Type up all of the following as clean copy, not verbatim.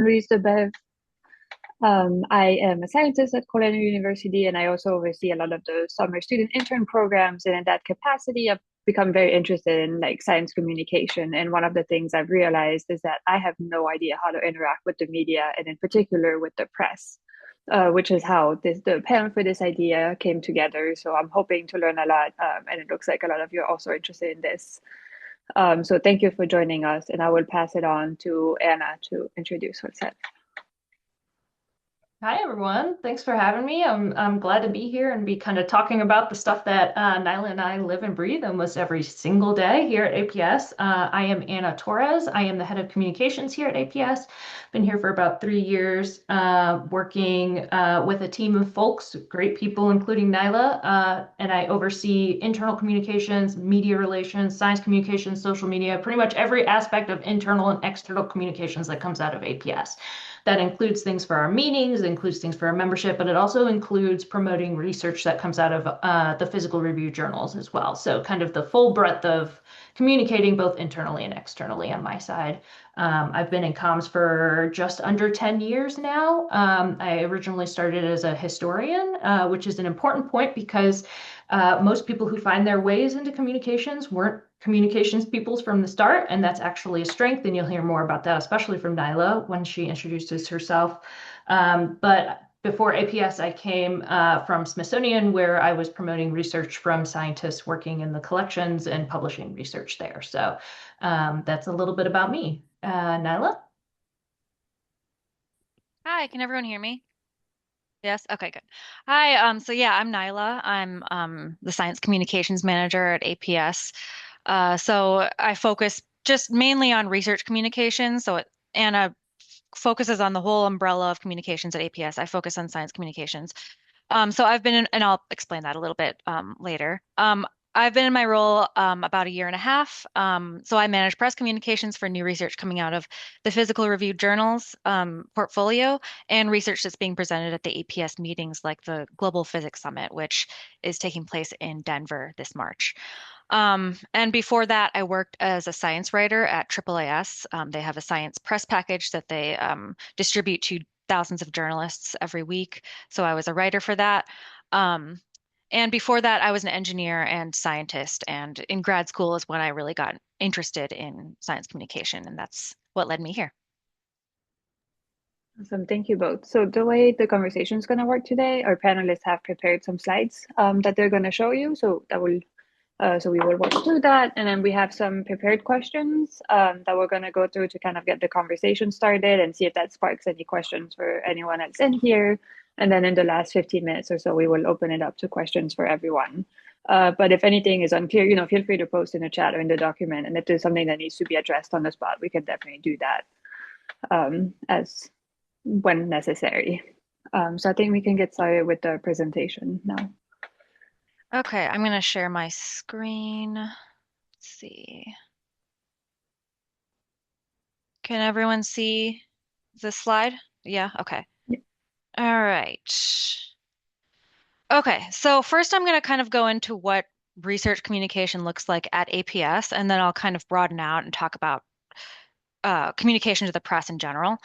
Louise Debefve. I am a scientist at Colonial University, and I also oversee a lot of the summer student intern programs. And in that capacity, I've become very interested in like science communication. And one of the things I've realized is that I have no idea how to interact with the media, and in particular with the press, which is how the panel for this idea came together. So I'm hoping to learn a lot, and it looks like a lot of you are also interested in this. So thank you for joining us, and I will pass it on to Anna to introduce herself. Hi everyone, thanks for having me. I'm glad to be here and be kind of talking about the stuff that Nyla and I live and breathe almost every single day here at APS. I am Anna Torres. I am the head of communications here at APS. Been here for about 3 years, working with a team of folks, great people, including Nyla, and I oversee internal communications, media relations, science communications, social media, pretty much every aspect of internal and external communications that comes out of APS. That includes things for our meetings, it includes things for our membership, but it also includes promoting research that comes out of the physical review journals as well. So kind of the full breadth of communicating both internally and externally on my side. I've been in comms for just under 10 years now. I originally started as a historian, which is an important point because most people who find their ways into communications weren't communications peoples from the start, and that's actually a strength, and you'll hear more about that, especially from Nyla when she introduces herself. But before APS, I came from Smithsonian, where I was promoting research from scientists working in the collections and publishing research there. So that's a little bit about me. Nyla? Hi, can everyone hear me? Yes? Okay, good. Hi, so yeah, I'm Nyla. I'm the Science Communications Manager at APS. So I focus just mainly on research communications. Anna focuses on the whole umbrella of communications at APS. I focus on science communications. So I've been in, and I'll explain that a little bit later. I've been in my role about a year and a half. So I manage press communications for new research coming out of the Physical Review Journals portfolio and research that's being presented at the APS meetings like the Global Physics Summit, which is taking place in Denver this March. And before that, I worked as a science writer at AAAS. They have a science press package that they distribute to thousands of journalists every week. So I was a writer for that. Um, and before that, I was an engineer and scientist. And in grad school is when I really got interested in science communication. And that's what led me here. Awesome, thank you both. So the way the conversation is going to work today, our panelists have prepared some slides that they're going to show you. So we will walk through that, and then we have some prepared questions that we're going to go through to kind of get the conversation started and see if that sparks any questions for anyone that's in here. And then in the last 15 minutes or so, we will open it up to questions for everyone. But if anything is unclear, feel free to post in the chat or in the document. And if there's something that needs to be addressed on the spot, we can definitely do that as when necessary. So I think we can get started with the presentation now. Okay, I'm going to share my screen. Let's see. Can everyone see the slide? Yeah, okay. Yeah. All right. Okay, so first I'm going to kind of go into what research communication looks like at APS, and then I'll kind of broaden out and talk about communication to the press in general.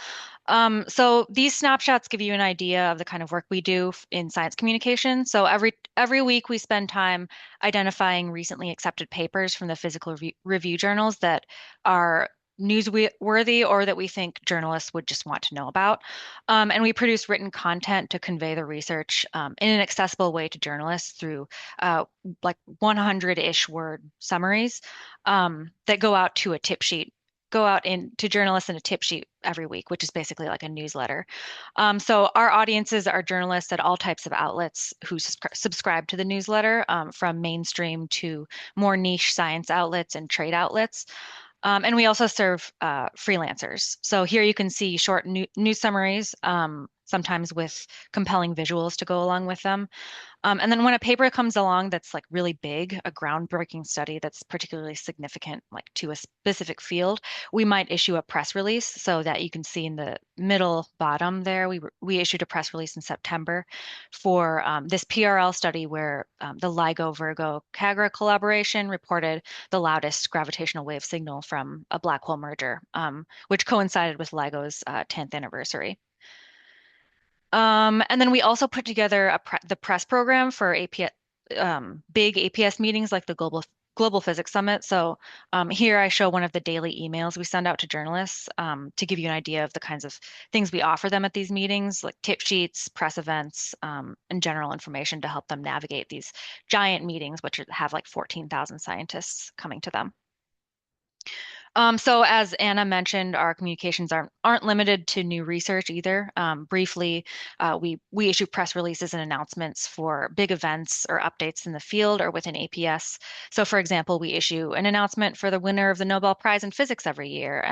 So these snapshots give you an idea of the kind of work we do in science communication. So every week we spend time identifying recently accepted papers from the physical review journals that are newsworthy or that we think journalists would just want to know about. And we produce written content to convey the research in an accessible way to journalists through like 100-ish word summaries that go out to journalists in a tip sheet every week, which is basically like a newsletter. So our audiences are journalists at all types of outlets who subscribe to the newsletter, from mainstream to more niche science outlets and trade outlets. And we also serve freelancers. So here you can see short news summaries, sometimes with compelling visuals to go along with them. And then when a paper comes along that's like really big, a groundbreaking study that's particularly significant, like to a specific field, we might issue a press release so that you can see in the middle bottom there. We issued a press release in September for this PRL study where the LIGO Virgo CAGRA collaboration reported the loudest gravitational wave signal from a black hole merger, which coincided with LIGO's 10th anniversary. And then we also put together the press program for APS, big APS meetings like the Global Physics Summit. So here I show one of the daily emails we send out to journalists to give you an idea of the kinds of things we offer them at these meetings, like tip sheets, press events, and general information to help them navigate these giant meetings, which have like 14,000 scientists coming to them. So as Anna mentioned, our communications aren't limited to new research either. Briefly, we issue press releases and announcements for big events or updates in the field or within APS. So for example, we issue an announcement for the winner of the Nobel Prize in Physics every year,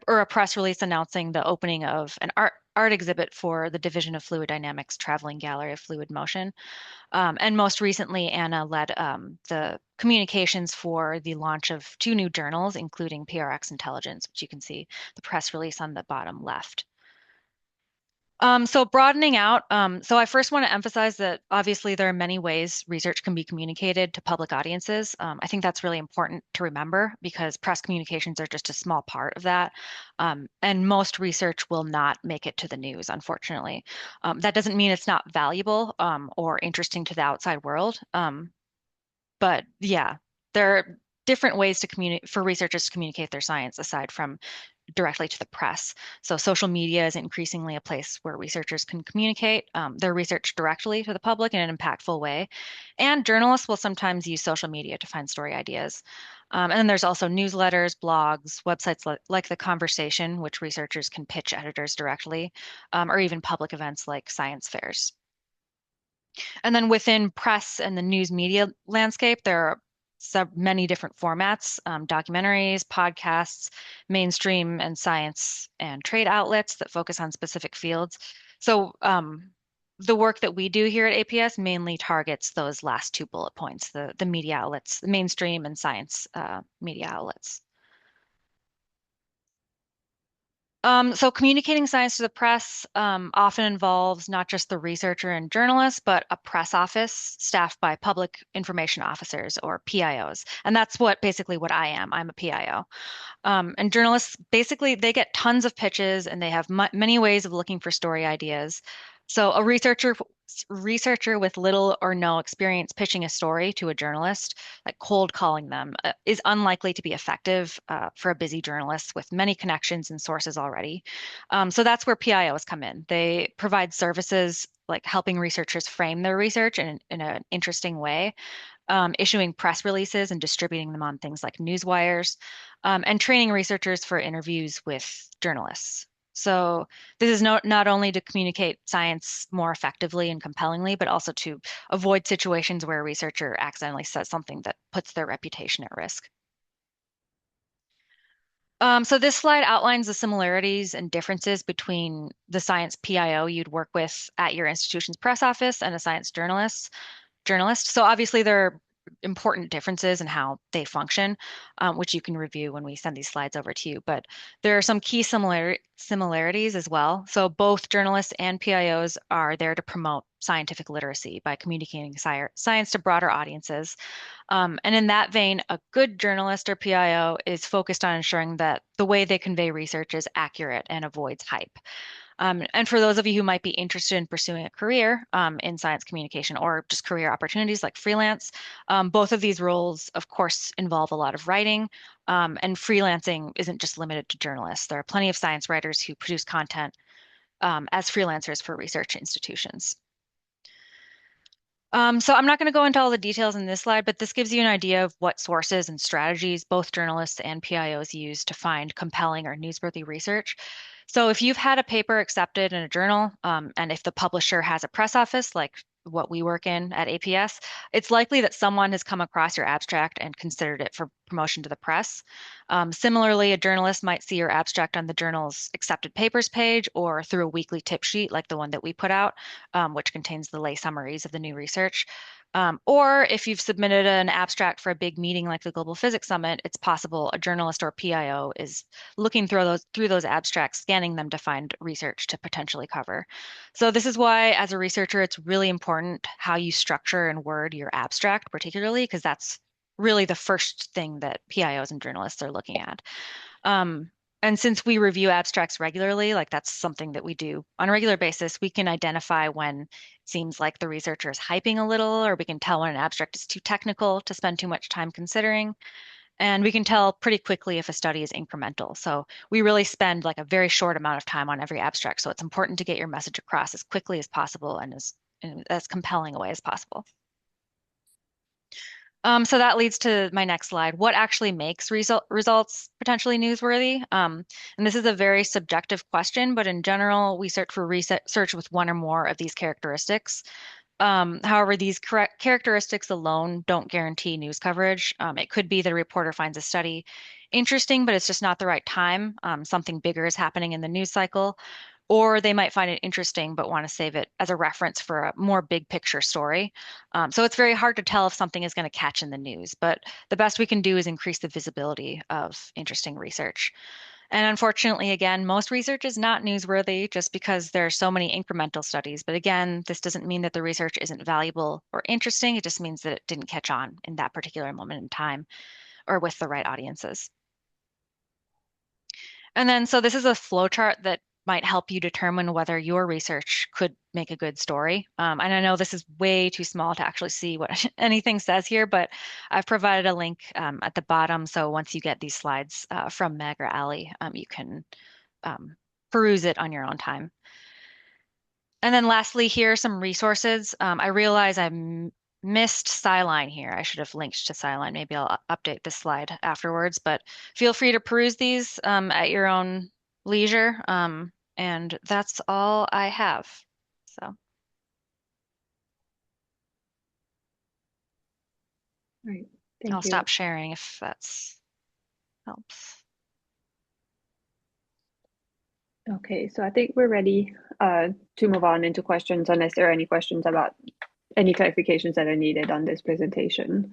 or a press release announcing the opening of an art exhibit for the Division of Fluid Dynamics Traveling Gallery of Fluid Motion. And most recently, Anna led the communications for the launch of 2 new journals, including PRX Intelligence, which you can see the press release on the bottom left. So broadening out, so I first want to emphasize that obviously there are many ways research can be communicated to public audiences. I think that's really important to remember because press communications are just a small part of that. And most research will not make it to the news, unfortunately. That doesn't mean it's not valuable or interesting to the outside world. But yeah, there are different ways to communicate for researchers to communicate their science aside from directly to the press. So social media is increasingly a place where researchers can communicate their research directly to the public in an impactful way. And journalists will sometimes use social media to find story ideas. And then there's also newsletters, blogs, websites like The Conversation, which researchers can pitch editors directly, or even public events like science fairs. And then within press and the news media landscape, there are many different formats, documentaries, podcasts, mainstream and science and trade outlets that focus on specific fields. So the work that we do here at APS mainly targets those last 2 bullet points, the media outlets, the mainstream and science media outlets. So communicating science to the press often involves not just the researcher and journalist, but a press office staffed by public information officers or PIOs. And that's basically what I am. I'm a PIO. And journalists, basically, they get tons of pitches and they have many ways of looking for story ideas. So a researcher with little or no experience pitching a story to a journalist, like cold calling them, is unlikely to be effective for a busy journalist with many connections and sources already. So that's where PIOs come in. They provide services like helping researchers frame their research in an interesting way, issuing press releases and distributing them on things like newswires, and training researchers for interviews with journalists. So this is not only to communicate science more effectively and compellingly, but also to avoid situations where a researcher accidentally says something that puts their reputation at risk. So this slide outlines the similarities and differences between the science PIO you'd work with at your institution's press office and a science journalist. So obviously there are important differences in how they function, which you can review when we send these slides over to you. But there are some key similarities as well. So both journalists and PIOs are there to promote scientific literacy by communicating science to broader audiences. And in that vein, a good journalist or PIO is focused on ensuring that the way they convey research is accurate and avoids hype. And for those of you who might be interested in pursuing a career in science communication or just career opportunities like freelance, both of these roles, of course, involve a lot of writing. And freelancing isn't just limited to journalists. There are plenty of science writers who produce content as freelancers for research institutions. So I'm not going to go into all the details in this slide, but this gives you an idea of what sources and strategies both journalists and PIOs use to find compelling or newsworthy research. So if you've had a paper accepted in a journal, and if the publisher has a press office like what we work in at APS, it's likely that someone has come across your abstract and considered it for promotion to the press. Similarly, a journalist might see your abstract on the journal's accepted papers page or through a weekly tip sheet like the one that we put out, which contains the lay summaries of the new research. Or if you've submitted an abstract for a big meeting like the Global Physics Summit, it's possible a journalist or PIO is looking through those abstracts, scanning them to find research to potentially cover. So this is why, as a researcher, it's really important how you structure and word your abstract, particularly because that's really the first thing that PIOs and journalists are looking at. And since we review abstracts regularly, like that's something that we do on a regular basis, we can identify when it seems like the researcher is hyping a little, or we can tell when an abstract is too technical to spend too much time considering. And we can tell pretty quickly if a study is incremental. So we really spend like a very short amount of time on every abstract. So it's important to get your message across as quickly as possible and in as compelling a way as possible. So that leads to my next slide. What actually makes results potentially newsworthy? And this is a very subjective question, but in general, we search for research with one or more of these characteristics. However, these characteristics alone don't guarantee news coverage. It could be that a reporter finds a study interesting, but it's just not the right time. Something bigger is happening in the news cycle, or they might find it interesting but want to save it as a reference for a more big picture story. So it's very hard to tell if something is going to catch in the news, but the best we can do is increase the visibility of interesting research. And unfortunately, again, most research is not newsworthy just because there are so many incremental studies. But again, this doesn't mean that the research isn't valuable or interesting. It just means that it didn't catch on in that particular moment in time or with the right audiences. And then, so this is a flowchart that might help you determine whether your research could make a good story. And I know this is way too small to actually see what anything says here, but I've provided a link at the bottom. So once you get these slides from Meg or Ali, you can peruse it on your own time. And then lastly, here are some resources. I realize I missed Sciline here. I should have linked to Sciline. Maybe I'll update this slide afterwards, but feel free to peruse these at your own leisure. And that's all I have. So. Right. I'll Thank you. stop sharing if that's helps. Okay, so I think we're ready to move on into questions unless there are any questions about any clarifications that are needed on this presentation.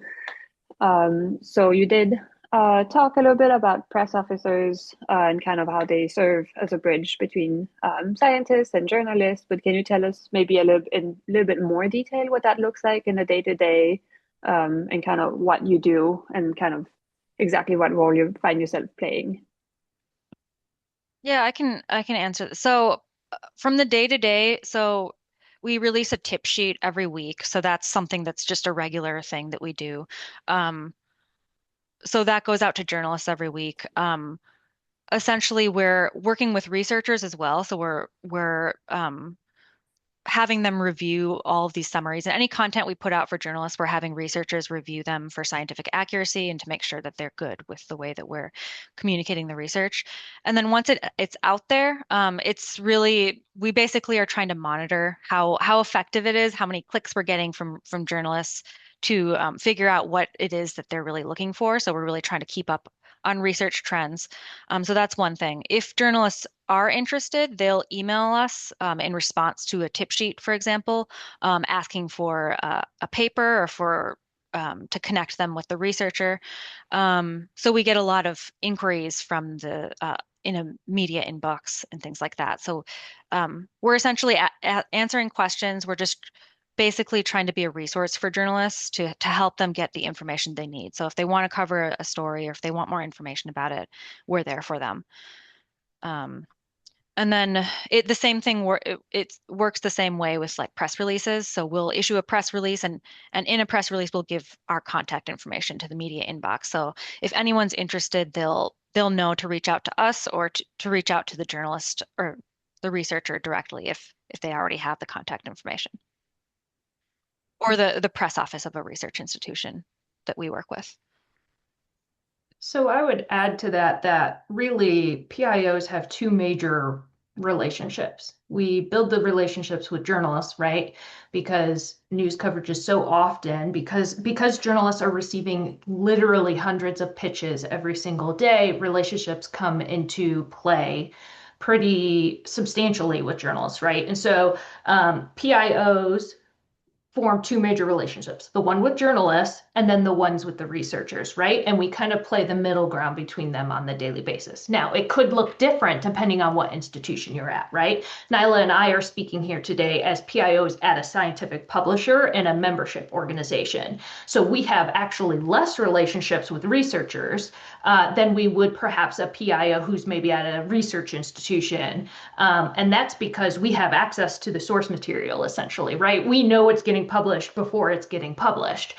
So you did talk a little bit about press officers and kind of how they serve as a bridge between scientists and journalists, but can you tell us maybe a little bit more detail what that looks like in the day-to-day and kind of what you do and kind of exactly what role you find yourself playing? Yeah, I can answer this. So from the day to day, so we release a tip sheet every week. So that's something that's just a regular thing that we do. Um, so that goes out to journalists every week. Essentially, we're working with researchers as well. So we're having them review all of these summaries and any content we put out for journalists, we're having researchers review them for scientific accuracy and to make sure that they're good with the way that we're communicating the research. And then once it's out there, it's really we basically are trying to monitor how effective it is, how many clicks we're getting from journalists to figure out what it is that they're really looking for. So we're really trying to keep up on research trends. So that's one thing. If journalists are interested, they'll email us in response to a tip sheet, for example, asking for a paper or for to connect them with the researcher. So we get a lot of inquiries from the in a media inbox and things like that. So we're essentially answering questions. We're just basically trying to be a resource for journalists to help them get the information they need. So if they want to cover a story or if they want more information about it, we're there for them. And then the same thing it works the same way with like press releases. So we'll issue a press release and in a press release we'll give our contact information to the media inbox. So if anyone's interested, they'll know to reach out to us or to reach out to the journalist or the researcher directly if they already have the contact information. Or the press office of a research institution that we work with. So I would add to that that really PIOs have two major relationships. We build the relationships with journalists, right? Because news coverage is so often, because journalists are receiving literally hundreds of pitches every single day, relationships come into play pretty substantially with journalists, right? And so PIOs form two major relationships, the one with journalists and then the ones with the researchers, right? And we kind of play the middle ground between them on the daily basis. Now, it could look different depending on what institution you're at, right? Nyla and I are speaking here today as PIOs at a scientific publisher and a membership organization. So we have actually less relationships with researchers than we would perhaps a PIO who's maybe at a research institution. And that's because we have access to the source material, essentially, right? We know it's getting published before it's getting published.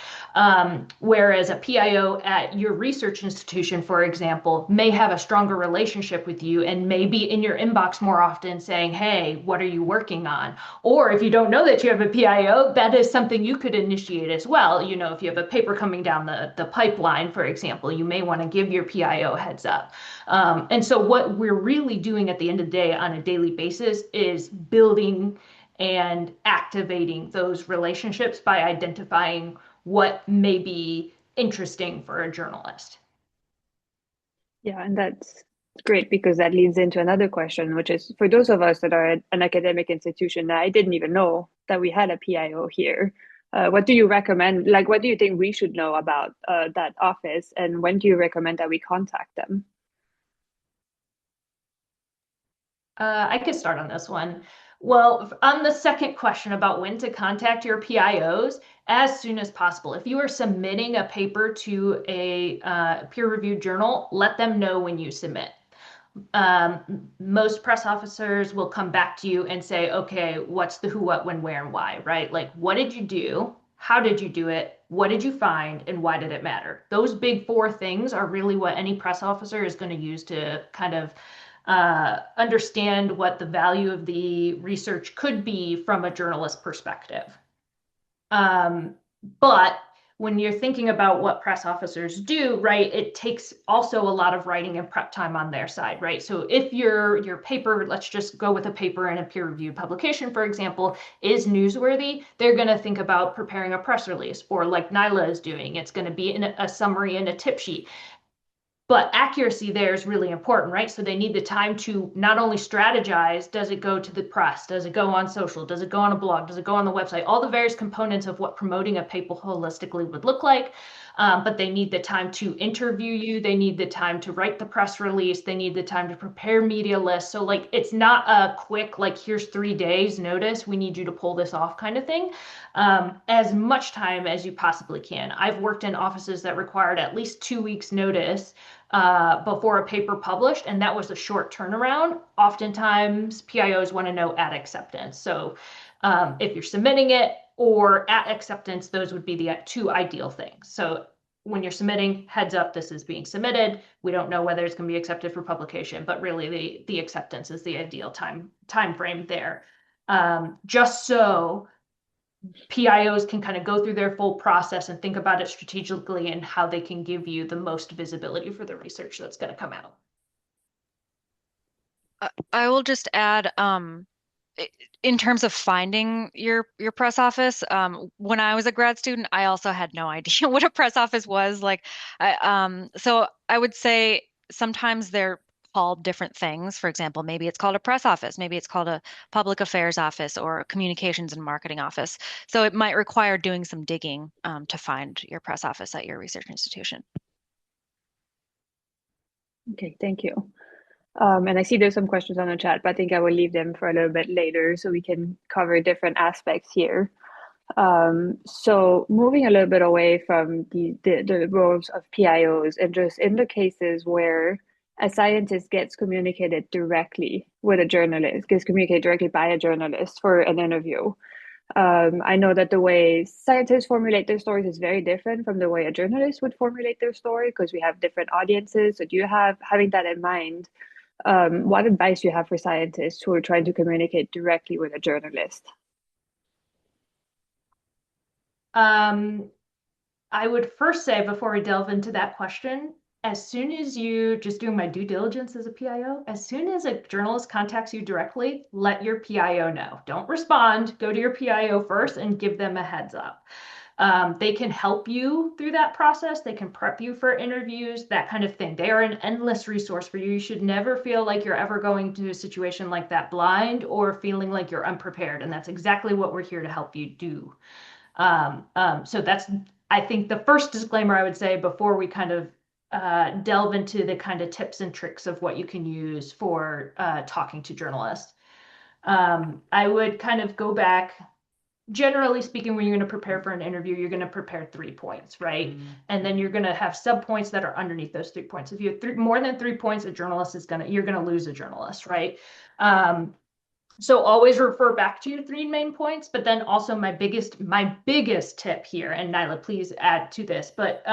Whereas a PIO at your research institution, for example, may have a stronger relationship with you and may be in your inbox more often saying, hey, what are you working on? Or if you don't know that you have a PIO, that is something you could initiate as well. You know, if you have a paper coming down the pipeline, for example, you may want to give your PIO heads up. And so what we're really doing at the end of the day on a daily basis is building and activating those relationships by identifying what may be interesting for a journalist. Yeah, and that's great because that leads into another question, which is for those of us that are at an academic institution that I didn't even know that we had a PIO here. What do you recommend? Like, what do you think we should know about that office, and when do you recommend that we contact them? I could start on this one. Well, on the second question about when to contact your PIOs, as soon as possible. If you are submitting a paper to a peer-reviewed journal, let them know when you submit. Most press officers will come back to you and say, okay, what's the who, what, when, where, and why, right? Like, what did you do? How did you do it? What did you find? And why did it matter? Those big four things are really what any press officer is going to use to kind of understand what the value of the research could be from a journalist perspective. But when you're thinking about what press officers do, right, it takes also a lot of writing and prep time on their side, right? So if your paper, let's just go with a paper in a peer-reviewed publication, for example, is newsworthy, they're going to think about preparing a press release, or like Nyla is doing, it's going to be in a summary and a tip sheet. But accuracy there is really important, right? So they need the time to not only strategize, does it go to the press? Does it go on social? Does it go on a blog? Does it go on the website? All the various components of what promoting a paper holistically would look like. But they need the time to interview you. They need the time to write the press release. They need the time to prepare media lists. So like, it's not a quick, like, here's 3 days notice, we need you to pull this off kind of thing. As much time as you possibly can. I've worked in offices that required at least 2 weeks notice before a paper published, and that was a short turnaround. Oftentimes, PIOs want to know at acceptance. So if you're submitting it or at acceptance, those would be the two ideal things. So when you're submitting, heads up, this is being submitted. We don't know whether it's going to be accepted for publication, but really the acceptance is the ideal time frame there. Just so PIOs can kind of go through their full process and think about it strategically and how they can give you the most visibility for the research that's going to come out. I will just add, in terms of finding your press office, when I was a grad student, I also had no idea what a press office was. Like, so I would say sometimes they're called different things. For example, maybe it's called a press office, maybe it's called a public affairs office or a communications and marketing office. So it might require doing some digging, to find your press office at your research institution. Okay, thank you. And I see there's some questions on the chat, but I think I will leave them for a little bit later so we can cover different aspects here. So moving a little bit away from the roles of PIOs and just in the cases where a scientist gets communicated directly with a journalist, gets communicated directly by a journalist for an interview. I know that the way scientists formulate their stories is very different from the way a journalist would formulate their story because we have different audiences. So do you have, having that in mind, what advice do you have for scientists who are trying to communicate directly with a journalist? I would first say, before we delve into that question, as soon as you, just doing my due diligence as a PIO, as soon as a journalist contacts you directly, let your PIO know. Don't respond, go to your PIO first and give them a heads up. They can help you through that process. They can prep you for interviews, that kind of thing. They are an endless resource for you. You should never feel like you're ever going to a situation like that blind or feeling like you're unprepared. And that's exactly what we're here to help you do. So that's, I think, the first disclaimer I would say before we kind of delve into the kind of tips and tricks of what you can use for talking to journalists. I would kind of go back. Generally speaking, when you're going to prepare for an interview, you're going to prepare 3 points, right? And then you're going to have sub points that are underneath those 3 points. If you have more than 3 points, you're going to lose a journalist, right? So always refer back to your 3 main points, but then also my biggest tip here, and Nyla, please add to this, but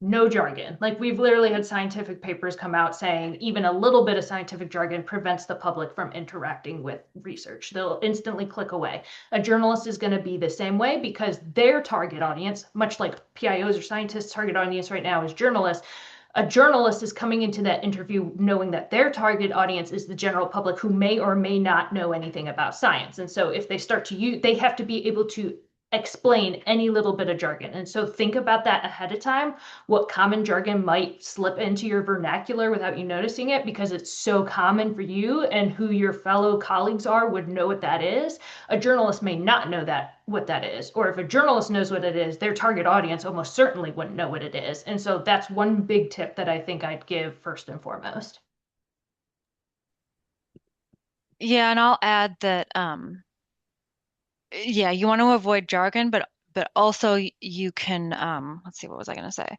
no jargon. Like, we've literally had scientific papers come out saying even a little bit of scientific jargon prevents the public from interacting with research. They'll instantly click away. A journalist is going to be the same way because their target audience, much like PIOs or scientists' target audience right now is journalists, a journalist is coming into that interview knowing that their target audience is the general public who may or may not know anything about science. And so if they start to use, they have to be able to explain any little bit of jargon. And so think about that ahead of time, what common jargon might slip into your vernacular without you noticing it, because it's so common for you, and who your fellow colleagues are would know what that is. A journalist may not know what that is, or if a journalist knows what it is, their target audience almost certainly wouldn't know what it is. And so that's one big tip that I think I'd give first and foremost. Yeah, and I'll add that yeah, you want to avoid jargon, but also you can let's see, what was I going to say?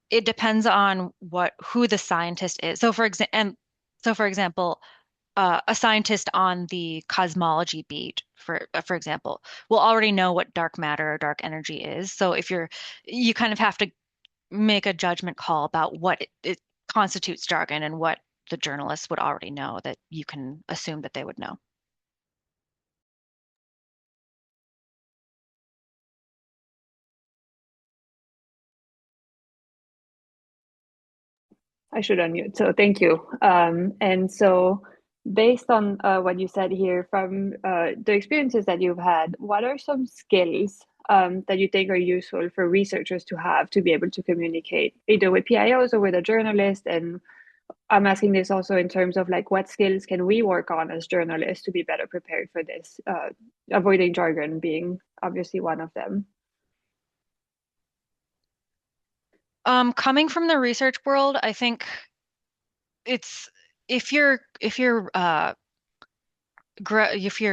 It depends on who the scientist is. So for example, a scientist on the cosmology beat, for example, will already know what dark matter or dark energy is. So you kind of have to make a judgment call about what it constitutes jargon and what the journalists would already know that you can assume that they would know. I should unmute. So thank you. And so based on what you said here, from the experiences that you've had, what are some skills that you think are useful for researchers to have to be able to communicate either with PIOs or with a journalist? And I'm asking this also in terms of like, what skills can we work on as journalists to be better prepared for this? Avoiding jargon being obviously one of them. Coming from the research world, I think it's if your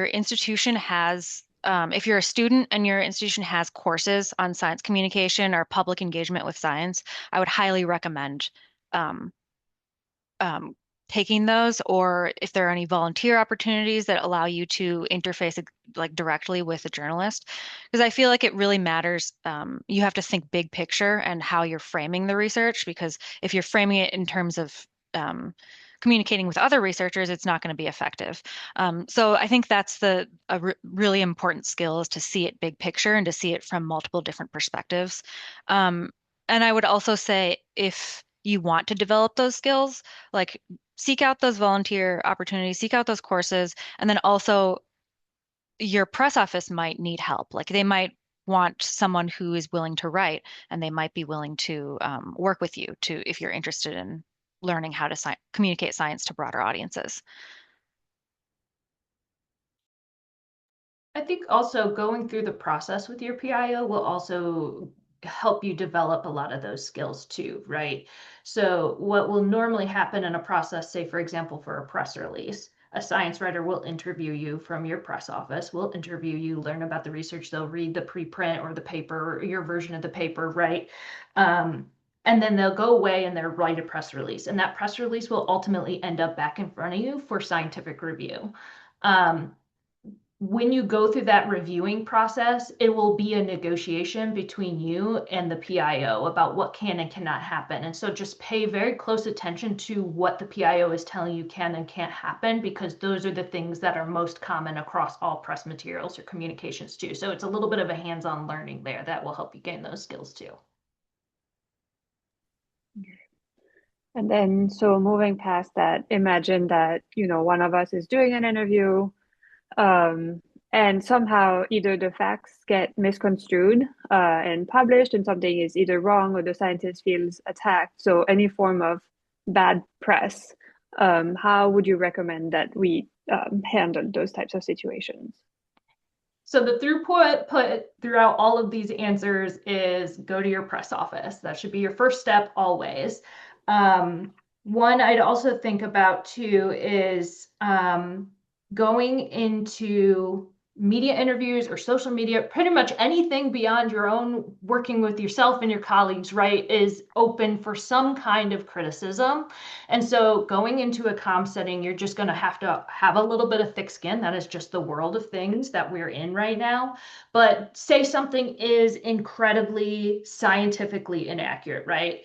institution has if you're a student and your institution has courses on science communication or public engagement with science, I would highly recommend um, um, taking those, or if there are any volunteer opportunities that allow you to interface like directly with a journalist, because I feel like it really matters. You have to think big picture and how you're framing the research, because if you're framing it in terms of communicating with other researchers, it's not going to be effective. So I think that's really important skill, is to see it big picture and to see it from multiple different perspectives. And I would also say, if you want to develop those skills, like, seek out those volunteer opportunities, seek out those courses, and then also your press office might need help. Like, they might want someone who is willing to write, and they might be willing to work with you if you're interested in learning how to communicate science to broader audiences. I think also going through the process with your PIO will also help you develop a lot of those skills too, right? So what will normally happen in a process, say, for example, for a press release, a science writer will interview you from your press office, will interview you, learn about the research, they'll read the preprint or the paper, or your version of the paper, right? And then they'll go away and they'll write a press release. And that press release will ultimately end up back in front of you for scientific review. When you go through that reviewing process, it will be a negotiation between you and the PIO about what can and cannot happen. And so just pay very close attention to what the PIO is telling you can and can't happen, because those are the things that are most common across all press materials or communications too. So it's a little bit of a hands-on learning there that will help you gain those skills too. And then, so moving past that, imagine that, one of us is doing an interview, um, and somehow either the facts get misconstrued and published, and something is either wrong or the scientist feels attacked. So any form of bad press, how would you recommend that we handle those types of situations? So the throughput put throughout all of these answers is go to your press office. That should be your first step always. One I'd also think about too is going into media interviews or social media, pretty much anything beyond your own working with yourself and your colleagues, right, is open for some kind of criticism. And so going into a comm setting, you're just going to have a little bit of thick skin. That is just the world of things that we're in right now. But say something is incredibly scientifically inaccurate, right?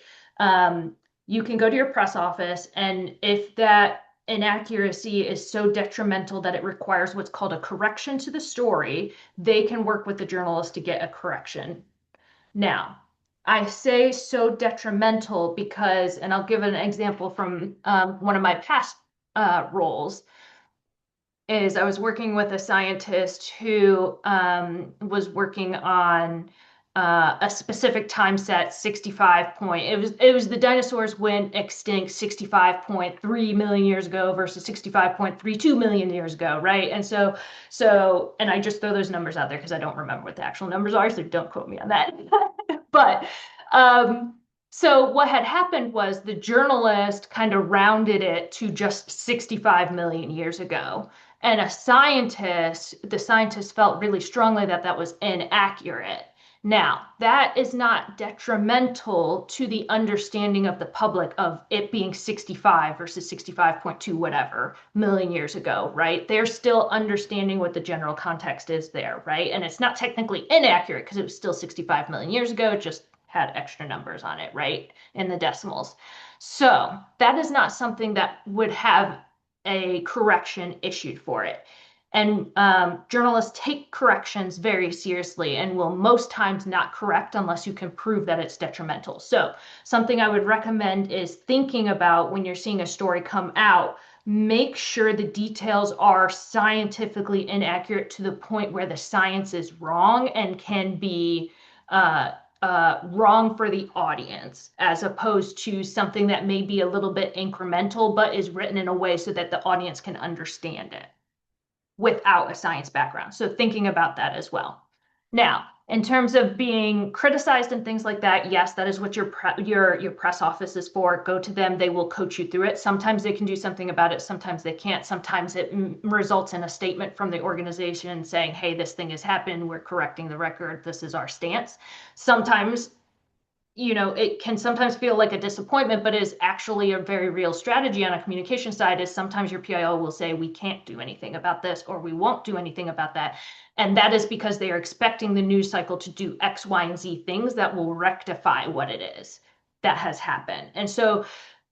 You can go to your press office, and if that inaccuracy is so detrimental that it requires what's called a correction to the story, they can work with the journalist to get a correction. Now, I say so detrimental because, and I'll give an example from one of my past roles, is I was working with a scientist who was working on a specific time set, 65 point. It was the dinosaurs went extinct 65.3 million years ago versus 65.32 million years ago, right? And and I just throw those numbers out there because I don't remember what the actual numbers are, so don't quote me on that. But so what had happened was the journalist kind of rounded it to just 65 million years ago. And the scientist felt really strongly that that was inaccurate. Now, that is not detrimental to the understanding of the public of it being 65 versus 65.2 whatever million years ago, right? They're still understanding what the general context is there, right? And it's not technically inaccurate because it was still 65 million years ago. It just had extra numbers on it, right? In the decimals. So that is not something that would have a correction issued for it. And journalists take corrections very seriously and will most times not correct unless you can prove that it's detrimental. So something I would recommend is thinking about when you're seeing a story come out, make sure the details are scientifically inaccurate to the point where the science is wrong and can be wrong for the audience, as opposed to something that may be a little bit incremental, but is written in a way so that the audience can understand it without a science background. So thinking about that as well. Now, in terms of being criticized and things like that, yes, that is what your press office is for. Go to them. They will coach you through it. Sometimes they can do something about it. Sometimes they can't. Sometimes it results in a statement from the organization saying, hey, this thing has happened. We're correcting the record. This is our stance. Sometimes it can sometimes feel like a disappointment, but is actually a very real strategy on a communication side. Is sometimes your PIO will say, we can't do anything about this, or we won't do anything about that. And that is because they are expecting the news cycle to do X, Y, and Z things that will rectify what it is that has happened. And so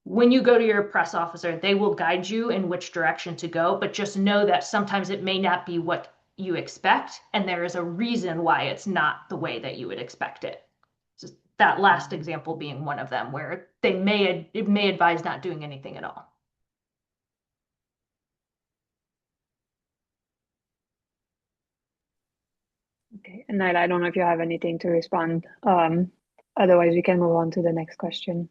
when you go to your press officer, they will guide you in which direction to go, but just know that sometimes it may not be what you expect, and there is a reason why it's not the way that you would expect it. That last example being one of them, where it may advise not doing anything at all. Okay, and Nyla, I don't know if you have anything to respond. Otherwise, we can move on to the next question.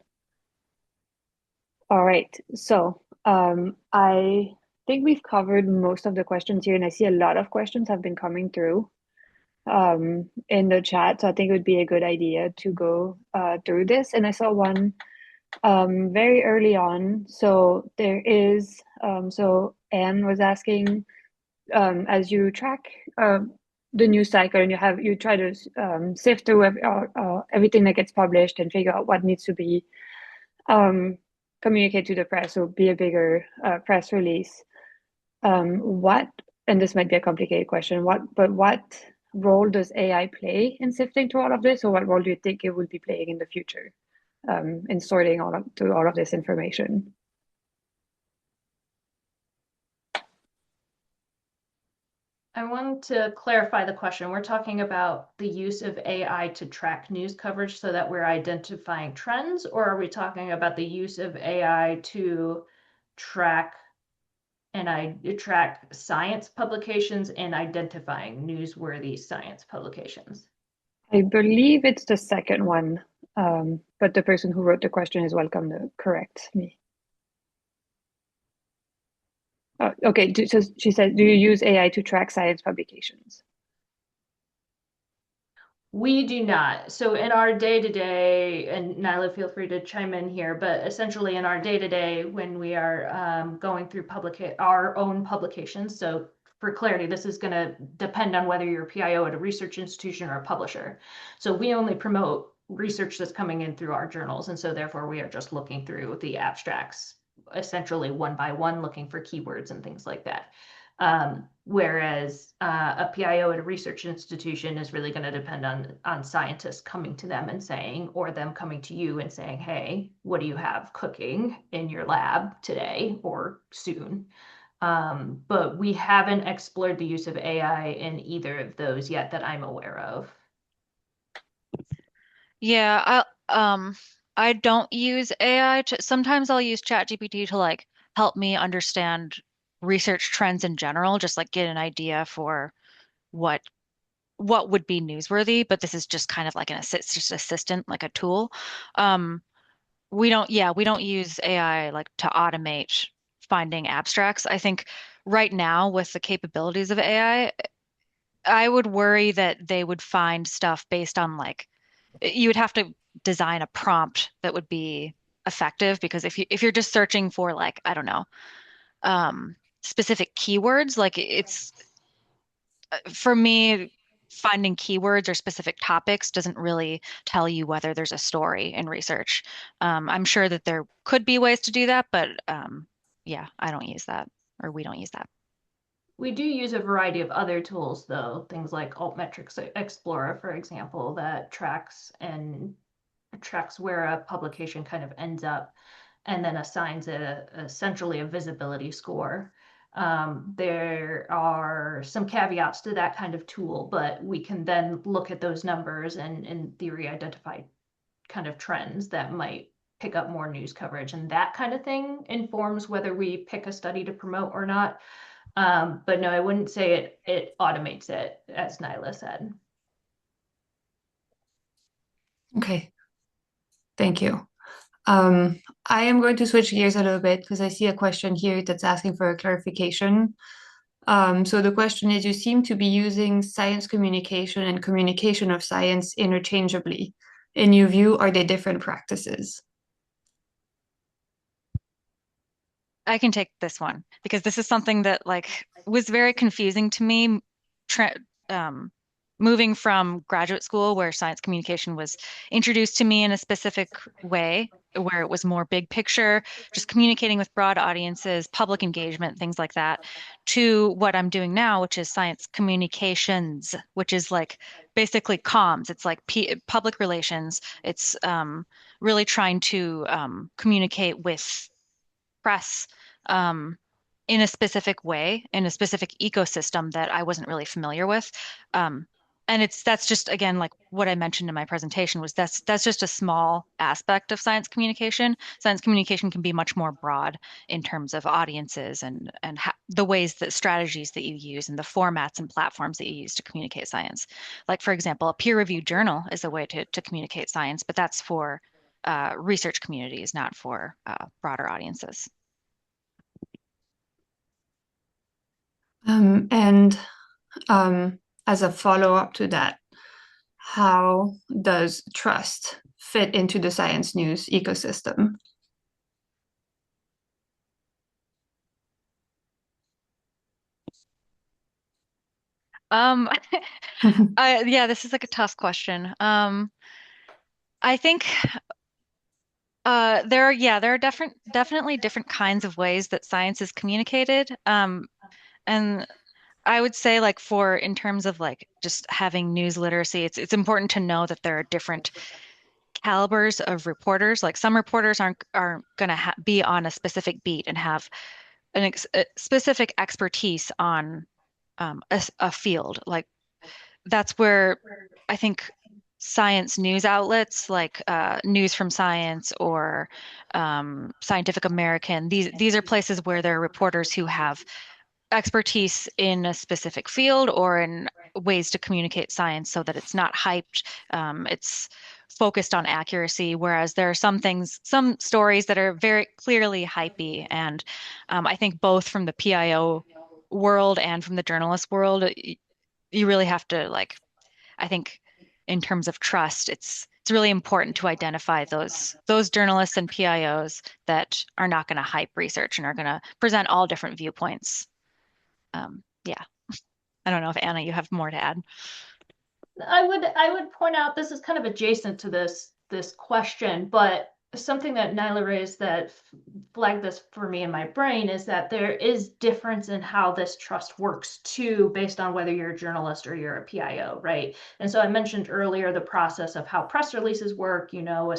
All right, so I think we've covered most of the questions here, and I see a lot of questions have been coming through in the chat. So I think it would be a good idea to go through this. And I saw one very early on. So there is, so Anne was asking, as you track the news cycle and you try to sift through everything that gets published and figure out what needs to be communicated to the press, so be a bigger press release. What, and this might be a complicated question, what role does AI play in sifting through all of this, or what role do you think it will be playing in the future in sorting through all of this information? I want to clarify the question. We're talking about the use of AI to track news coverage so that we're identifying trends, or are we talking about the use of AI to track and I track science publications and identifying newsworthy science publications? I believe it's the second one, but the person who wrote the question is welcome to correct me. Okay, so she said, do you use AI to track science publications? We do not. So in our day-to-day, and Nyla, feel free to chime in here, but essentially in our day-to-day, when we are going through our own publications, so for clarity, this is going to depend on whether you're a PIO at a research institution or a publisher. So we only promote research that's coming in through our journals, and so therefore we are just looking through the abstracts, essentially one by one, looking for keywords and things like that. Whereas a PIO at a research institution is really going to depend on scientists coming to them and saying, or them coming to you and saying, hey, what do you have cooking in your lab today or soon? But we haven't explored the use of AI in either of those yet that I'm aware of. Yeah, I don't use AI to, sometimes I'll use ChatGPT to like help me understand research trends in general, just like get an idea for what what would be newsworthy, but this is just kind of like an just assistant, like a tool. Um, we don't use AI like to automate finding abstracts. I think right now with the capabilities of AI, I would worry that they would find stuff based on like you would have to design a prompt that would be effective because if you're just searching for like, I don't know, specific keywords, like it's for me, finding keywords or specific topics doesn't really tell you whether there's a story in research. I'm sure that there could be ways to do that, but yeah, I don't use that, or we don't use that. We do use a variety of other tools, though, things like Altmetrics Explorer, for example, that tracks where a publication kind of ends up and then assigns essentially a visibility score. There are some caveats to that kind of tool, but we can then look at those numbers and in theory identify kind of trends that might pick up more news coverage, and that kind of thing informs whether we pick a study to promote or not. But no, I wouldn't say it automates it, as Nyla said. Okay, thank you. I am going to switch gears a little bit because I see a question here that's asking for a clarification. So the question is, you seem to be using science communication and communication of science interchangeably. In your view, are they different practices? I can take this one because this is something that like was very confusing to me tra moving from graduate school where science communication was introduced to me in a specific way where it was more big picture, just communicating with broad audiences, public engagement, things like that, to what I'm doing now, which is science communications, which is like basically comms. It's like p public relations. It's really trying to communicate with press um, in a specific way, in a specific ecosystem that I wasn't really familiar with. Um, and that's just again like what I mentioned in my presentation was that's just a small aspect of science communication. Science communication can be much more broad in terms of audiences and the ways that strategies that you use and the formats and platforms that you use to communicate science. Like for example, a peer-reviewed journal is a way to communicate science, but that's for research communities, not for broader audiences. And as a follow-up to that, how does trust fit into the science news ecosystem? Um, yeah, this is like a tough question. I think there are definitely different kinds of ways that science is communicated. And I would say like for in terms of like just having news literacy, it's important to know that there are different calibers of reporters. Like some reporters aren't going to be on a specific beat and have a specific expertise on a field. Like that's where I think science news outlets like News from Science or Scientific American, these are places where there are reporters who have expertise in a specific field or in ways to communicate science so that it's not hyped. It's focused on accuracy, whereas there are some things, some stories that are very clearly hypey. And I think both from the PIO world and from the journalist world, you really have to like, I think in terms of trust, it's really important to identify those journalists and PIOs that are not going to hype research and are going to present all different viewpoints. Yeah, I don't know if Anna, you have more to add. I would point out, this is kind of adjacent to this question, but something that Nyla raised that flagged this for me in my brain is that there is difference in how this trust works too, based on whether you're a journalist or you're a PIO, right? And so I mentioned earlier the process of how press releases work. You know,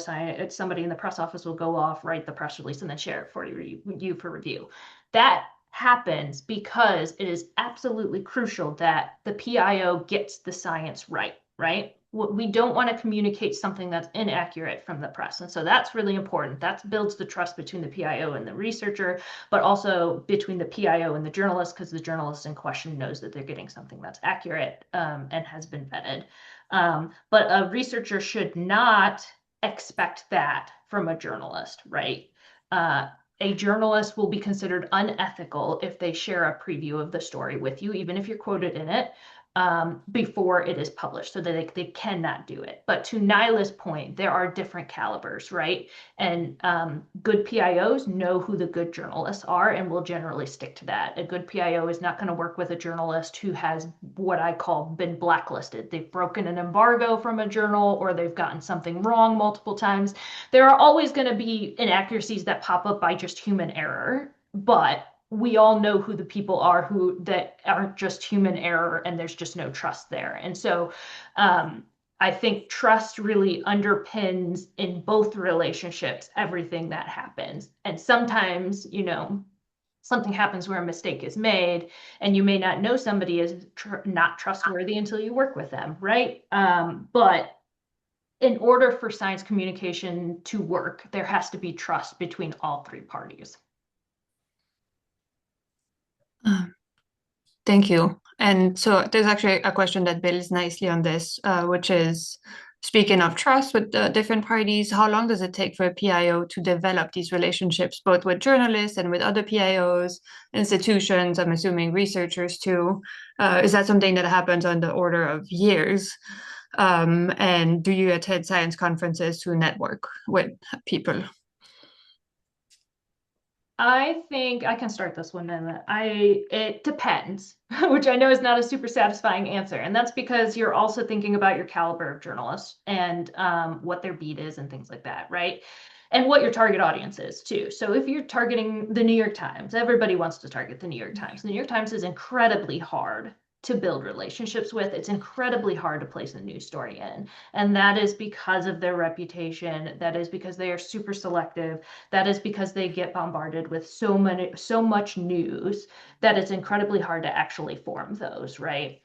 somebody in the press office will go off, write the press release, and then share it for you for review. That happens because it is absolutely crucial that the PIO gets the science right, right? We don't want to communicate something that's inaccurate from the press. And so that's really important. That builds the trust between the PIO and the researcher, but also between the PIO and the journalist, because the journalist in question knows that they're getting something that's accurate and has been vetted. But a researcher should not expect that from a journalist, right? A journalist will be considered unethical if they share a preview of the story with you, even if you're quoted in it, before it is published, so that they cannot do it. But to Nyla's point, there are different calibers, right? And good PIOs know who the good journalists are and will generally stick to that. A good PIO is not going to work with a journalist who has what I call been blacklisted. They've broken an embargo from a journal, or they've gotten something wrong multiple times. There are always going to be inaccuracies that pop up by just human error, but we all know who the people are who that aren't just human error, and there's just no trust there. And so I think trust really underpins in both relationships everything that happens. And sometimes, you know, something happens where a mistake is made, and you may not know somebody is not trustworthy until you work with them, right? But in order for science communication to work, there has to be trust between all three parties. Thank you. And so there's actually a question that builds nicely on this, which is, speaking of trust with the different parties, how long does it take for a PIO to develop these relationships, both with journalists and with other PIOs, institutions, I'm assuming researchers too? Is that something that happens on the order of years? And do you attend science conferences to network with people? I think I can start this one, and it depends, which I know is not a super satisfying answer. And that's because you're also thinking about your caliber of journalists and what their beat is and things like that, right? And what your target audience is too. So if you're targeting the New York Times, everybody wants to target the New York Times. The New York Times is incredibly hard to build relationships with. It's incredibly hard to place a news story in. And that is because of their reputation. That is because they are super selective. That is because they get bombarded with so much news that it's incredibly hard to actually form those, right?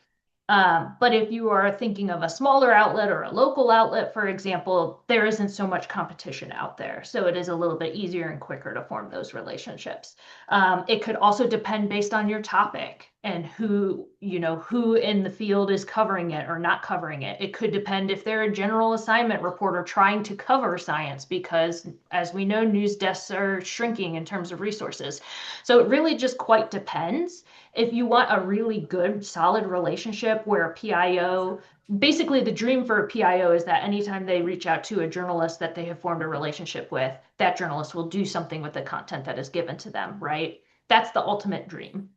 But if you are thinking of a smaller outlet or a local outlet, for example, there isn't so much competition out there. So it is a little bit easier and quicker to form those relationships. It could also depend based on your topic and who in the field is covering it or not covering it. It could depend if they're a general assignment reporter trying to cover science, because as we know, news desks are shrinking in terms of resources. So it really just quite depends. If you want a really good, solid relationship where a PIO, basically the dream for a PIO is that anytime they reach out to a journalist that they have formed a relationship with, that journalist will do something with the content that is given to them, right? That's the ultimate dream.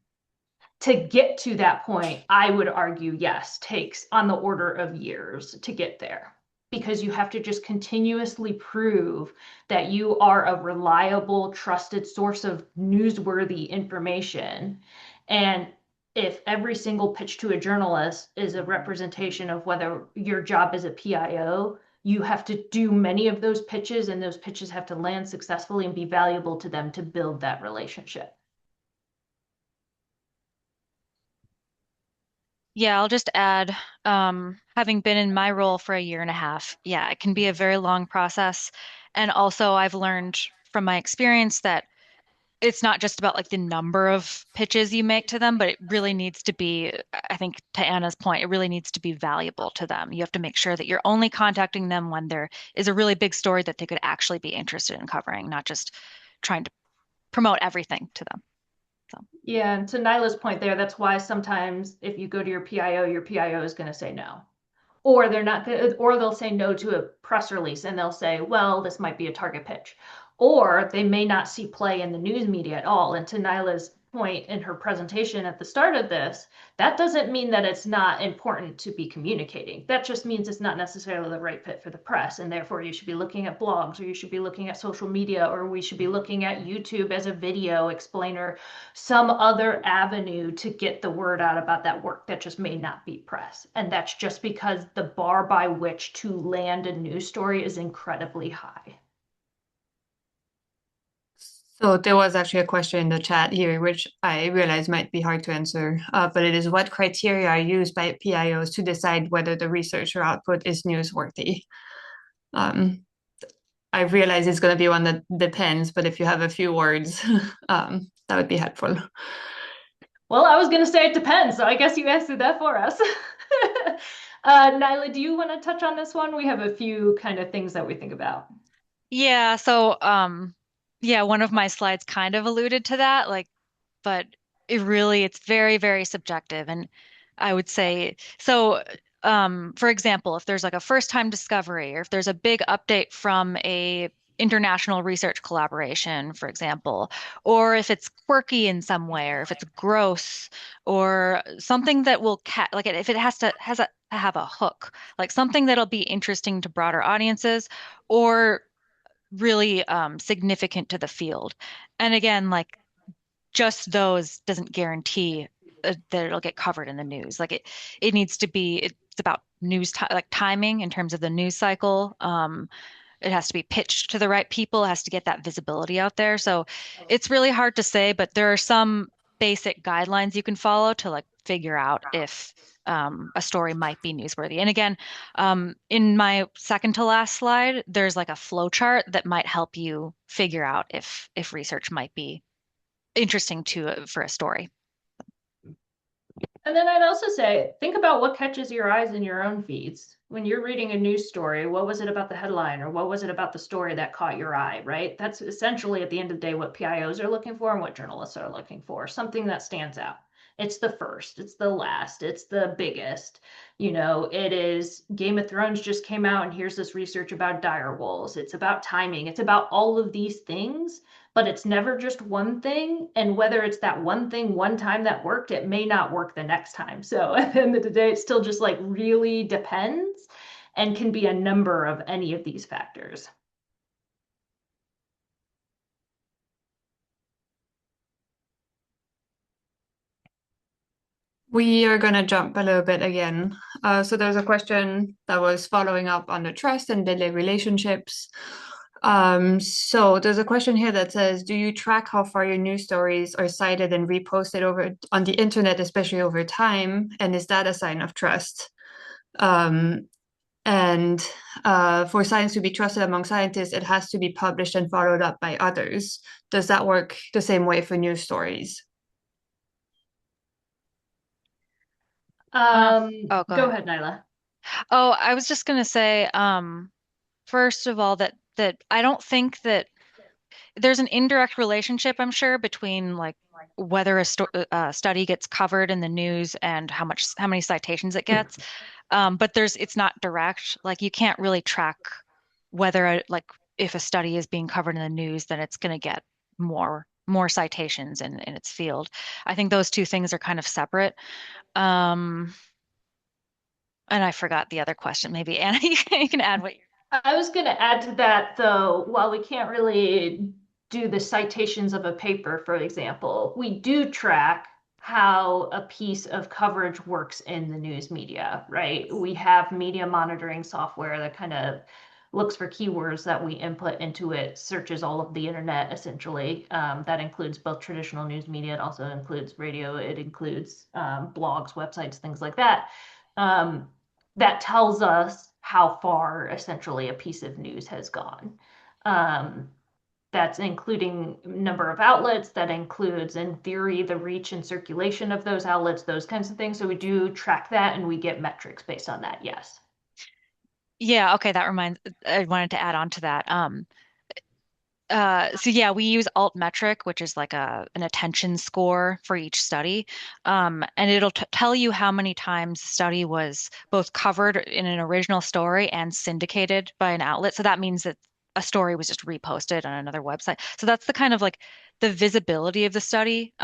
To get to that point, I would argue, yes, takes on the order of years to get there, because you have to just continuously prove that you are a reliable, trusted source of newsworthy information. And if every single pitch to a journalist is a representation of whether your job as a PIO, you have to do many of those pitches, and those pitches have to land successfully and be valuable to them to build that relationship. Yeah, I'll just add, having been in my role for a year and a half, yeah, it can be a very long process. And also, I've learned from my experience that it's not just about like the number of pitches you make to them, but it really needs to be, I think to Anna's point, it really needs to be valuable to them. You have to make sure that you're only contacting them when there is a really big story that they could actually be interested in covering, not just trying to promote everything to them. So, Yeah, and to Nyla's point there, that's why sometimes if you go to your PIO is going to say no. Or they're not gonna, or they'll say no to a press release and they'll say, well, this might be a target pitch. Or they may not see play in the news media at all. And to Nyla's point in her presentation at the start of this, that doesn't mean that it's not important to be communicating. That just means it's not necessarily the right fit for the press. And therefore, you should be looking at blogs, or you should be looking at social media, or we should be looking at YouTube as a video explainer, some other avenue to get the word out about that work that just may not be press. And that's just because the bar by which to land a news story is incredibly high. So there was actually a question in the chat here, which I realize might be hard to answer, but it is what criteria are used by PIOs to decide whether the research or output is newsworthy? Um, I realize it's going to be one that depends, but if you have a few words, that would be helpful. Well, I was going to say it depends, so I guess you answered that for us. Nyla, do you want to touch on this one? We have a few kind of things that we think about. yeah, so yeah, one of my slides kind of alluded to that, like, but it's very, very subjective. And I would say, so for example, if there's like a first time discovery or if there's a big update from a international research collaboration, for example, or if it's quirky in some way, or if it's gross, or something that will like if it has to have a hook, like something that'll be interesting to broader audiences, or really significant to the field. And again, like just those doesn't guarantee that it'll get covered in the news. Like it needs to be, it's about like timing in terms of the news cycle. It has to be pitched to the right people, it has to get that visibility out there. So it's really hard to say, but there are some basic guidelines you can follow to like figure out if a story might be newsworthy. And again, in my second to last slide, there's like a flow chart that might help you figure out if research might be interesting to for a story. And then I'd also say, think about what catches your eyes in your own feeds. When you're reading a news story, what was it about the headline or what was it about the story that caught your eye, right? That's essentially at the end of the day what PIOs are looking for and what journalists are looking for, something that stands out. It's the first, it's the last, it's the biggest. You know, it is Game of Thrones just came out and here's this research about dire wolves. It's about timing. It's about all of these things, but it's never just one thing. And whether it's that one thing one time that worked, it may not work the next time. So at the end of the day, it still just like really depends and can be a number of any of these factors. We are going to jump a little bit again. So there's a question that was following up on the trust and daily relationships. So there's a question here that says, do you track how far your news stories are cited and reposted over on the internet, especially over time? And is that a sign of trust? And for science to be trusted among scientists, it has to be published and followed up by others. Does that work the same way for news stories? Oh, go Go ahead. ahead, Nyla. Oh, I was just gonna say, first of all, that I don't think that there's an indirect relationship, I'm sure, between like whether study gets covered in the news and how many citations it gets. But it's not direct. Like you can't really track whether like if a study is being covered in the news, then it's going to get more citations in its field. I think those two things are kind of separate. Um, and I forgot the other question. Maybe Anna, you can add what you're. I was going to add to that, though, while we can't really do the citations of a paper, for example, we do track how a piece of coverage works in the news media, right? We have media monitoring software that kind of looks for keywords that we input into it, searches all of the internet essentially. That includes both traditional news media, it also includes radio, it includes blogs, websites, things like that. That tells us how far essentially a piece of news has gone. That's including number of outlets, that includes in theory the reach and circulation of those outlets, those kinds of things. So we do track that and we get metrics based on that, yes. Yeah, okay, I wanted to add on to that. So yeah, we use altmetric, which is like an attention score for each study. And it'll t tell you how many times the study was both covered in an original story and syndicated by an outlet. So that means that a story was just reposted on another website. So that's the kind of like the visibility of the study,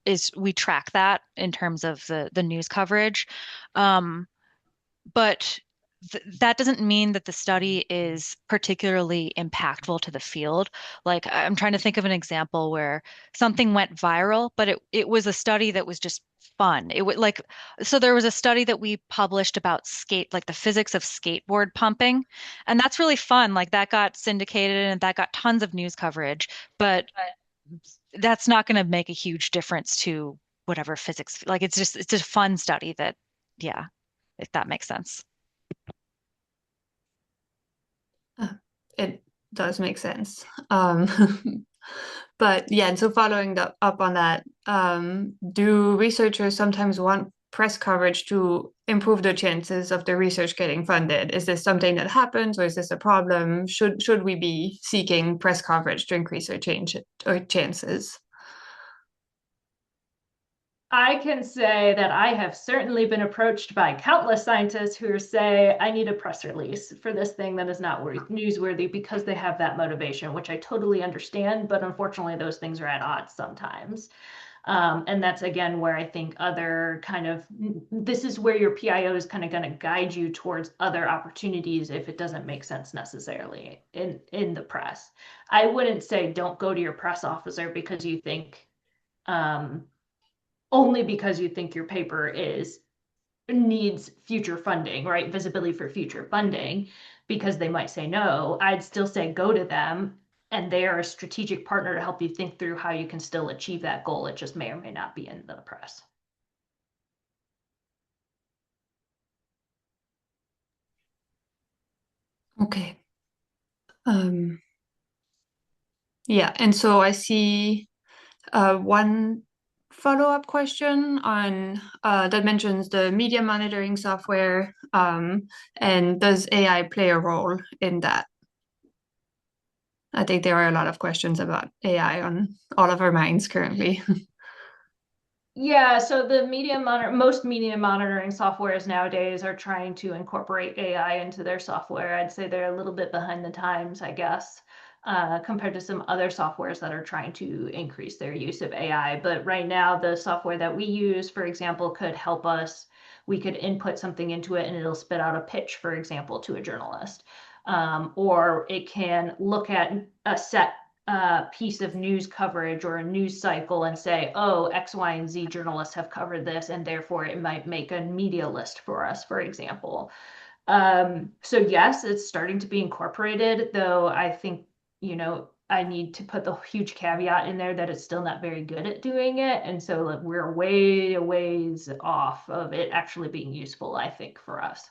is we track that in terms of the news coverage. Um, but th that doesn't mean that the study is particularly impactful to the field. Like I'm trying to think of an example where something went viral, but it was a study that was just fun. It would like so there was a study that we published about like the physics of skateboard pumping, and that's really fun. Like that got syndicated and that got tons of news coverage, but that's not going to make a huge difference to whatever physics. Like it's a fun study that, yeah, if that makes sense. It does make sense. But yeah, and so following up on that, do researchers sometimes want press coverage to improve the chances of the research getting funded? Is this something that happens, or is this a problem? Should we be seeking press coverage to increase our chances? I can say that I have certainly been approached by countless scientists who say, I need a press release for this thing that is not newsworthy, because they have that motivation, which I totally understand. But unfortunately, those things are at odds sometimes. And that's, again, where I think this is where your PIO is kind of going to guide you towards other opportunities if it doesn't make sense necessarily in the press. I wouldn't say don't go to your press officer because you think, only because you think your paper needs future funding, right? Visibility for future funding, because they might say no. I'd still say go to them, and they are a strategic partner to help you think through how you can still achieve that goal. It just may or may not be in the press. Okay. Yeah, and so I see one follow-up question on that mentions the media monitoring software, and does AI play a role in that? I think there are a lot of questions about AI on all of our minds currently. Yeah, so most media monitoring softwares nowadays are trying to incorporate AI into their software. I'd say they're a little bit behind the times, I guess, compared to some other softwares that are trying to increase their use of AI. But right now, the software that we use, for example, could help us. We could input something into it and it'll spit out a pitch, for example, to a journalist. Or it can look at a set piece of news coverage or a news cycle and say, oh, X, Y, and Z journalists have covered this, and therefore it might make a media list for us, for example. So yes, it's starting to be incorporated, though I think, I need to put the huge caveat in there that it's still not very good at doing it. And so like, we're way a ways off of it actually being useful, I think, for us.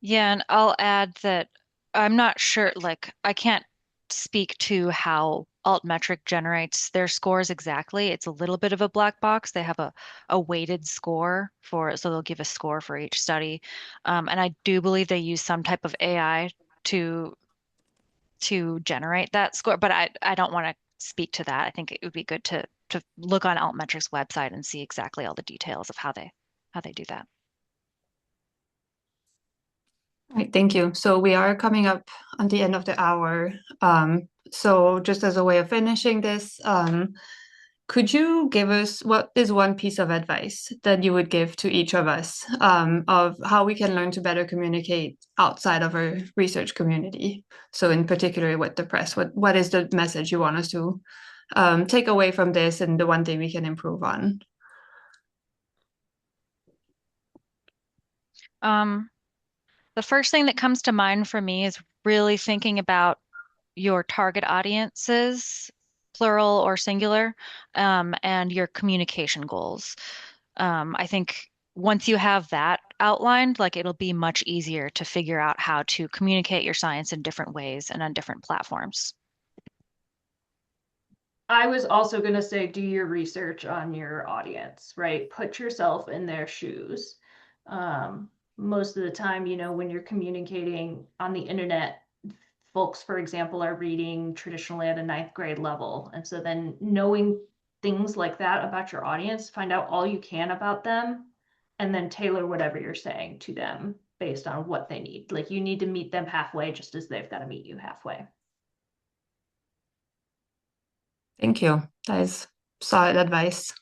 Yeah, and I'll add that I'm not sure, like, I can't speak to how Altmetric generates their scores exactly. It's a little bit of a black box. They have a weighted score so they'll give a score for each study. And I do believe they use some type of AI to generate that score, but I don't want to speak to that. I think it would be good to look on Altmetric's website and see exactly all the details of how they do that. Right, thank you. So we are coming up on the end of the hour. So just as a way of finishing this, could you give us what is one piece of advice that you would give to each of us, of how we can learn to better communicate outside of our research community? So in particular with the press, what is the message you want us to take away from this, and the one thing we can improve on? The first thing that comes to mind for me is really thinking about your target audiences, plural or singular, and your communication goals. I think once you have that outlined, like it'll be much easier to figure out how to communicate your science in different ways and on different platforms. I was also going to say, do your research on your audience, right? Put yourself in their shoes. Most of the time, when you're communicating on the internet, folks, for example, are reading traditionally at a ninth grade level. And so then knowing things like that about your audience, find out all you can about them, and then tailor whatever you're saying to them based on what they need. Like you need to meet them halfway just as they've got to meet you halfway. Thank you. That is solid advice.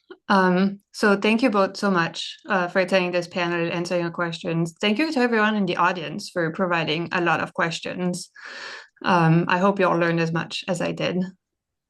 So thank you both so much for attending this panel and answering your questions. Thank you to everyone in the audience for providing a lot of questions. I hope you all learned as much as I did.